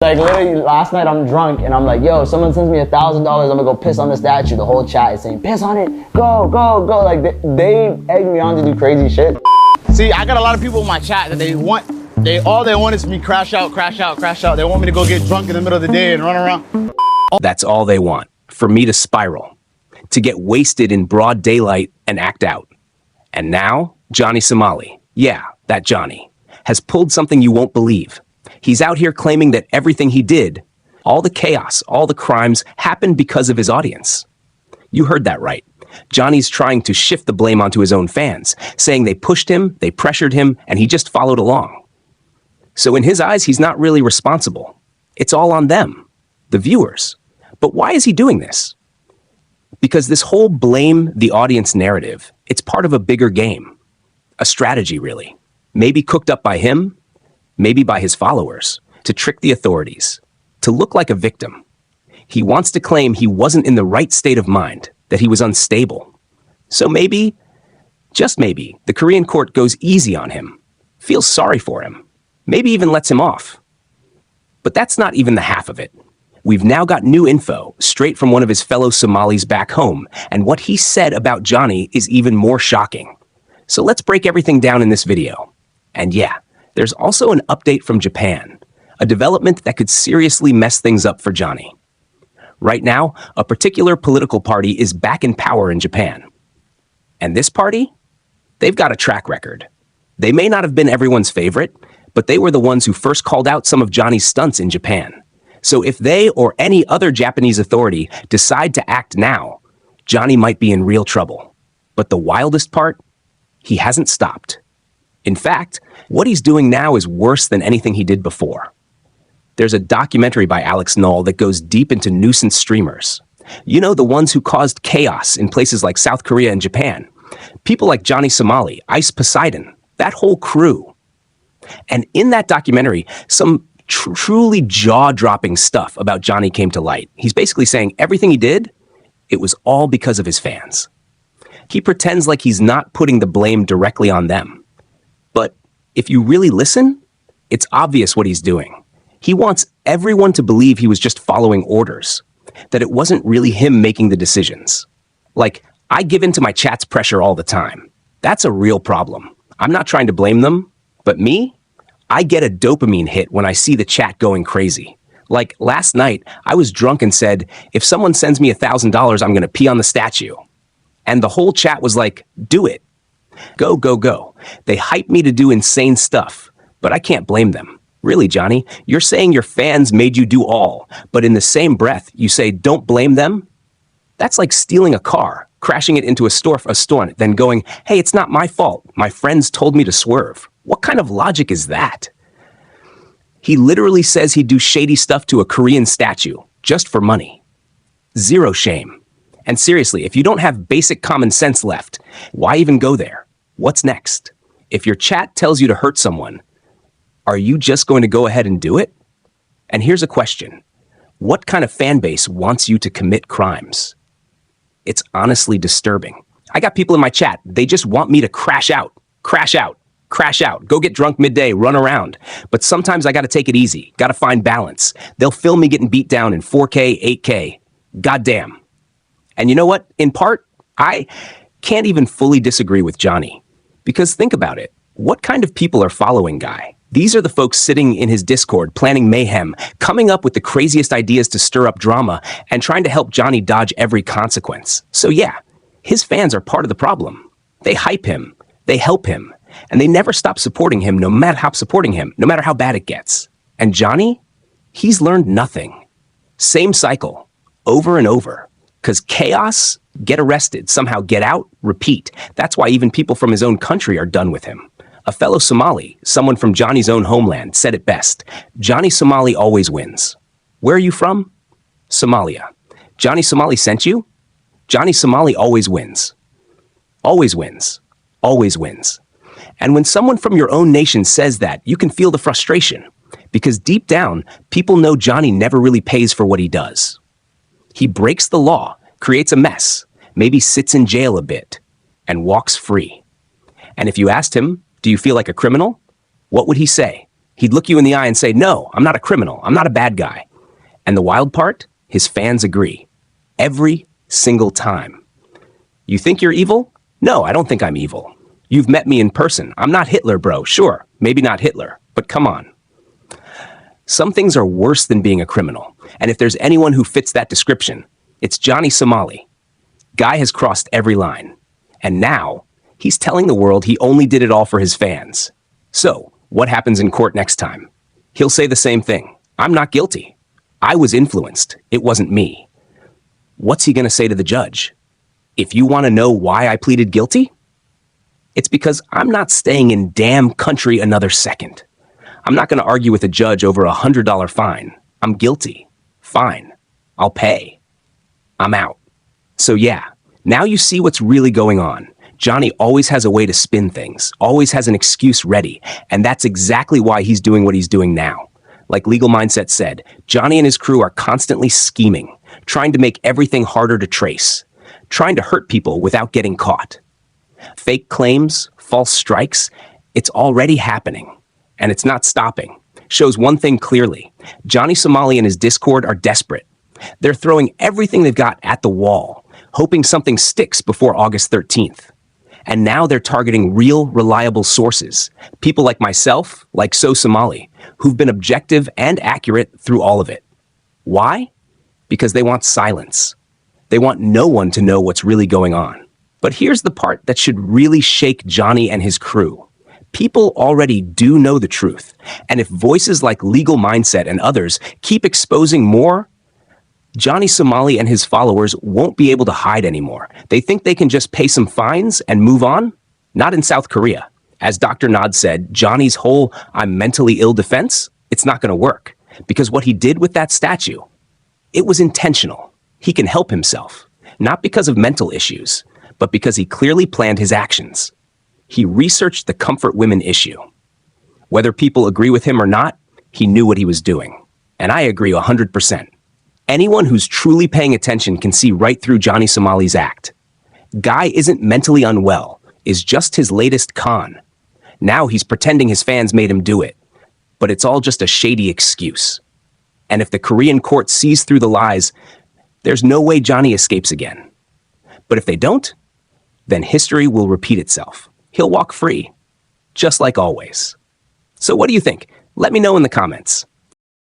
Like literally last night I'm drunk and I'm like, yo, someone sends me $1,000, I'm gonna go piss on the statue. The whole chat is saying, piss on it, go, go, go. Like they egg me on to do crazy shit. See, I got a lot of people in my chat that all they want is me crash out, crash out, crash out. They want me to go get drunk in the middle of the day and run around. That's all they want, for me to spiral, to get wasted in broad daylight and act out. And now, Johnny Somali, yeah, that Johnny, has pulled something you won't believe. He's out here claiming that everything he did, all the chaos, all the crimes, happened because of his audience. You heard that right. Johnny's trying to shift the blame onto his own fans, saying they pushed him, they pressured him, and he just followed along. So in his eyes, he's not really responsible. It's all on them, the viewers. But why is he doing this? Because this whole blame the audience narrative, it's part of a bigger game. A strategy, really. Maybe cooked up by him, maybe by his followers, to trick the authorities, to look like a victim. He wants to claim he wasn't in the right state of mind, that he was unstable. So maybe, just maybe, the Korean court goes easy on him, feels sorry for him, maybe even lets him off. But that's not even the half of it. We've now got new info straight from one of his fellow Somalis back home, and what he said about Johnny is even more shocking. So let's break everything down in this video. And yeah, there's also an update from Japan, a development that could seriously mess things up for Johnny. Right now, a particular political party is back in power in Japan. And this party? They've got a track record. They may not have been everyone's favorite, but they were the ones who first called out some of Johnny's stunts in Japan. So if they or any other Japanese authority decide to act now, Johnny might be in real trouble. But the wildest part? He hasn't stopped. In fact, what he's doing now is worse than anything he did before. There's a documentary by Alex Knoll that goes deep into nuisance streamers. You know, the ones who caused chaos in places like South Korea and Japan. People like Johnny Somali, Ice Poseidon, that whole crew. And in that documentary, some truly jaw-dropping stuff about Johnny came to light. He's basically saying everything he did, it was all because of his fans. He pretends like he's not putting the blame directly on them. But if you really listen, it's obvious what he's doing. He wants everyone to believe he was just following orders, that it wasn't really him making the decisions. Like, I give in to my chat's pressure all the time. That's a real problem. I'm not trying to blame them, but me? I get a dopamine hit when I see the chat going crazy. Like last night, I was drunk and said, if someone sends me $1,000, I'm going to pee on the statue. And the whole chat was like, do it. Go, go, go. They hype me to do insane stuff, but I can't blame them. Really, Johnny, you're saying your fans made you do all, but in the same breath, you say don't blame them? That's like stealing a car, crashing it into a store, then going, hey, it's not my fault. My friends told me to swerve. What kind of logic is that? He literally says he'd do shady stuff to a Korean statue, just for money. Zero shame. And seriously, if you don't have basic common sense left, why even go there? What's next? If your chat tells you to hurt someone, are you just going to go ahead and do it? And here's a question. What kind of fan base wants you to commit crimes? It's honestly disturbing. I got people in my chat, they just want me to crash out, crash out, crash out, go get drunk midday, run around. But sometimes I gotta take it easy, gotta find balance. They'll film me getting beat down in 4K, 8K. Goddamn. And you know what? In part, I can't even fully disagree with Johnny. Because think about it. What kind of people are following Guy? These are the folks sitting in his Discord, planning mayhem, coming up with the craziest ideas to stir up drama, and trying to help Johnny dodge every consequence. So yeah, his fans are part of the problem. They hype him, they help him, and they never stop supporting him no matter how bad it gets. And Johnny? He's learned nothing. Same cycle, over and over. 'Cause chaos, get arrested, somehow get out, repeat. That's why even people from his own country are done with him. A fellow Somali, someone from Johnny's own homeland, said it best. Johnny Somali always wins. Where are you from? Somalia. Johnny Somali sent you? Johnny Somali always wins. Always wins. Always wins. And when someone from your own nation says that, you can feel the frustration. Because deep down, people know Johnny never really pays for what he does. He breaks the law, creates a mess, maybe sits in jail a bit, and walks free. And if you asked him, do you feel like a criminal? What would he say? He'd look you in the eye and say, no, I'm not a criminal. I'm not a bad guy. And the wild part? His fans agree. Every single time. You think you're evil? No, I don't think I'm evil. You've met me in person. I'm not Hitler, bro. Sure, maybe not Hitler, but come on. Some things are worse than being a criminal. And if there's anyone who fits that description, it's Johnny Somali. Guy has crossed every line. And now, he's telling the world he only did it all for his fans. So, what happens in court next time? He'll say the same thing. I'm not guilty. I was influenced. It wasn't me. What's he going to say to the judge? If you want to know why I pleaded guilty, it's because I'm not staying in damn country another second. I'm not going to argue with a judge over a $100 fine. I'm guilty. Fine. I'll pay. I'm out. So yeah, now you see what's really going on. Johnny always has a way to spin things, always has an excuse ready, and that's exactly why he's doing what he's doing now. Like Legal Mindset said, Johnny and his crew are constantly scheming, trying to make everything harder to trace, trying to hurt people without getting caught. Fake claims, false strikes, it's already happening, and it's not stopping. Shows one thing clearly. Johnny Somali and his Discord are desperate. They're throwing everything they've got at the wall, hoping something sticks before August 13th. And now they're targeting real, reliable sources. People like myself, like Somali, who've been objective and accurate through all of it. Why? Because they want silence. They want no one to know what's really going on. But here's the part that should really shake Johnny and his crew. People already do know the truth. And if voices like Legal Mindset and others keep exposing more, Johnny Somali and his followers won't be able to hide anymore. They think they can just pay some fines and move on? Not in South Korea. As Dr. Nod said, Johnny's whole "I'm mentally ill" defense, it's not going to work. Because what he did with that statue, it was intentional. He can help himself. Not because of mental issues, but because he clearly planned his actions. He researched the comfort women issue. Whether people agree with him or not, he knew what he was doing. And I agree 100%. Anyone who's truly paying attention can see right through Johnny Somali's act. Guy isn't mentally unwell, is just his latest con. Now he's pretending his fans made him do it. But it's all just a shady excuse. And if the Korean court sees through the lies, there's no way Johnny escapes again. But if they don't, then history will repeat itself. He'll walk free, just like always. So what do you think? Let me know in the comments.